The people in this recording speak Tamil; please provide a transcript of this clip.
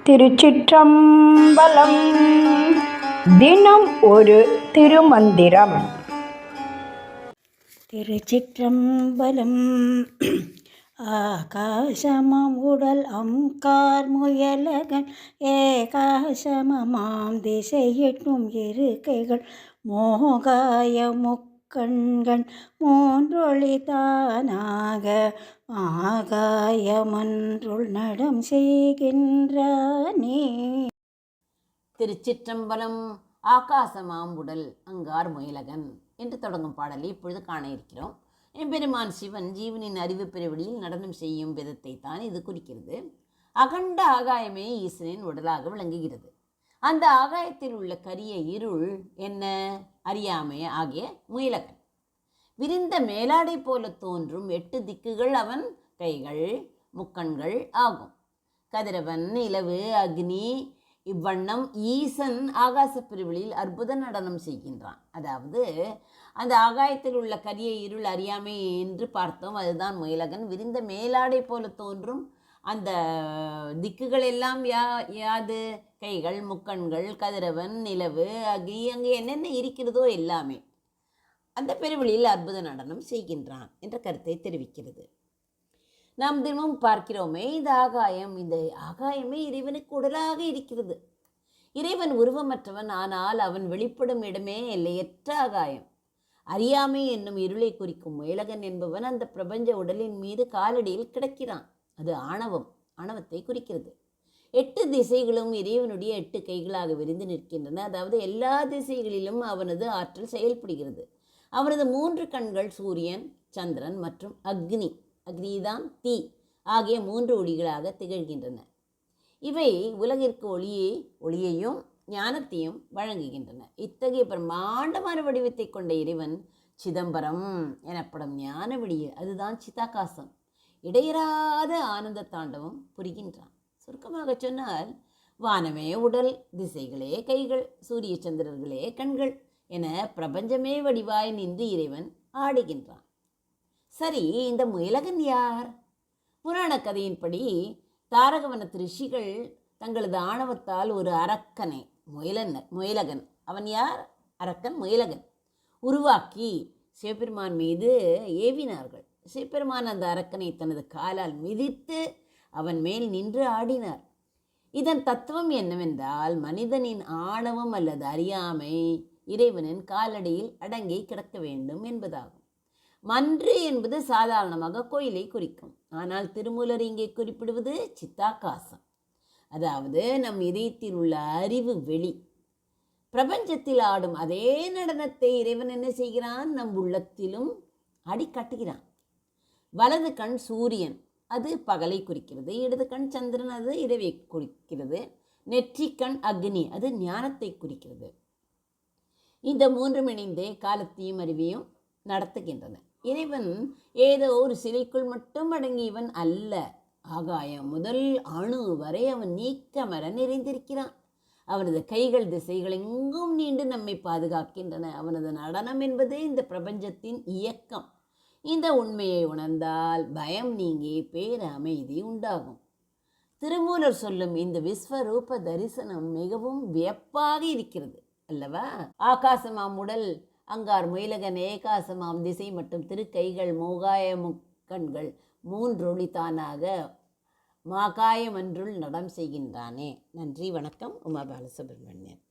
திருச்சிற்றம்பலம். தினம் ஒரு திருமந்திரம். திருச்சிற்றம்பலம். ஆகாசமாம் உடல் அம்கார் முயலகன் ஏகாசமமாம் திசையெட்டும் இருக்கைகள் மோகாய முக்கண்கள் மூன்றொளி தானாக ஆகாயமன்றுள் நடம் செய்கின்றானே. திருச்சிற்றம்பலம். ஆகாசமாம் உடல் அங்கார் முயலகன் என்று தொடங்கும் பாடலை இப்பொழுது காண இருக்கிறோம். எம்பெருமான் சிவன் ஜீவனின் அறிவு பெருவெளியில் நடனம் செய்யும் விதத்தை தான் இது குறிக்கிறது. அகண்ட ஆகாயமே ஈசனின் உடலாக விளங்குகிறது. அந்த ஆகாயத்தில் உள்ள கரிய இருள் என்ன? அறியாமை ஆகிய முயலகன். விரிந்த மேலாடை போல தோன்றும் 8 திக்குகள் அவன் கைகள் முக்கண்கள் ஆகும். கதிரவன், நிலவு, அக்னி இவ்வண்ணம் ஈசன் ஆகாச பிரிவுகளில் அற்புத நடனம் செய்கின்றான். அதாவது அந்த ஆகாயத்தில் உள்ள கரிய இருள் அறியாமை என்று பார்த்தோம். அதுதான் முயலகன். விரிந்த மேலாடை போல தோன்றும் அந்த திக்குகள் எல்லாம் யாது? கைகள், முக்கண்கள், கதிரவன், நிலவு, அக்னி, அங்கே என்னென்ன இருக்கிறதோ எல்லாமே அந்த பெருவெளியில் அற்புத நடனம் செய்கின்றான் என்ற கருத்தை தெரிவிக்கிறது. நாம் தினமும் பார்க்கிறோமே, இந்த ஆகாயமே இறைவனுக்கு உடலாக இருக்கிறது. இறைவன் உருவமற்றவன், ஆனால் அவன் வெளிப்படும் இடமே எல்லையற்ற ஆகாயம். அறியாமை என்னும் இருளை குறிக்கும் முயலகன் என்பவன் அந்த பிரபஞ்ச உடலின் மீது காலடியில் கிடக்கிறான். அது ஆணவத்தை குறிக்கிறது. 8 திசைகளும் இறைவனுடைய 8 கைகளாக விரிந்து நிற்கின்றன. அதாவது எல்லா திசைகளிலும் அவனது ஆற்றல் செயல்படுகிறது. அவனது 3 கண்கள் சூரியன், சந்திரன் மற்றும் அக்னிதான் தீ ஆகிய 3 ஒளிகளாக திகழ்கின்றன. இவை உலகிற்கு ஒளியையும் ஞானத்தையும் வழங்குகின்றன. இத்தகைய பிரம்மாண்டமான வடிவத்தை கொண்ட இறைவன் சிதம்பரம் எனப்படும் ஞான வெளியில், அதுதான் சிதாகாசம், இடையறாத ஆனந்த தாண்டவம் புரிகின்றான். சுருக்கமாக சொன்னால், வானமே உடல், திசைகளே கைகள், சூரிய சந்திரர்களே கண்கள் என பிரபஞ்சமே வடிவாய் நின்று இறைவன் ஆடுகின்றான். சரி, இந்த முயலகன் யார்? புராண கதையின்படி தாரகவனத்து ரிஷிகள் தங்களது ஆணவத்தால் ஒரு அரக்கனை, முயலகன், அவன் யார்? அரக்கன் முயலகன் உருவாக்கி சிவபெருமான் மீது ஏவினார்கள். சிவபெருமான் அந்த அரக்கனை தனது காலால் மிதித்து அவன் மேல் நின்று ஆடினார். இதன் தத்துவம் என்னவென்றால், மனிதனின் ஆணவம் அல்லது அறியாமை இறைவனின் காலடியில் அடங்கி கிடக்க வேண்டும் என்பதாகும். மன்று என்பது சாதாரணமாக கோயிலை குறிக்கும். ஆனால் திருமூலர் இங்கே குறிப்பிடுவது சித்தாகாசம், அதாவது நம் இதயத்தில் உள்ள அறிவு வெளி. பிரபஞ்சத்தில் ஆடும் அதே நடனத்தை இறைவன் என்ன செய்கிறான்? நம் உள்ளத்திலும் ஆடி காட்டுகிறான். வலது கண் சூரியன், அது பகலை குறிக்கிறது. இடது கண் சந்திரன், அது இரவை குறிக்கிறது. நெற்றிக்கண் அக்னி, அது ஞானத்தை குறிக்கிறது. இந்த 3 இணைந்தே காலத்தையும் அறிவையும் நடத்துகின்றன. இறைவன் ஏதோ ஒரு சிலைக்குள் மட்டும் அடங்கியவன் அல்ல. ஆகாயம் முதல் அணு வரை அவன் நீக்கமர நிறைந்திருக்கிறான். அவனது கைகள் திசைகள் எங்கும் நீண்டு நம்மை பாதுகாக்கின்றன. அவனது நடனம் என்பது இந்த பிரபஞ்சத்தின் இயக்கம். இந்த உண்மையை உணர்ந்தால் பயம் நீங்கி பேரமைதி உண்டாகும். திருமூலர் சொல்லும் இந்த விஸ்வரூப தரிசனம் மிகவும் வியப்பாக இருக்கிறது அல்லவா? ஆகாசமாம் உடல் அங்கார் முயலகன் ஏகாசமாம் திசை மற்றும் திருக்கைகள் மோகாய முக்கண்கள் 3 ஒளி தானாக மாகாயமன்றுள் நடம் செய்கின்றானே. நன்றி, வணக்கம். உமா பாலசுப்ரமணியன்.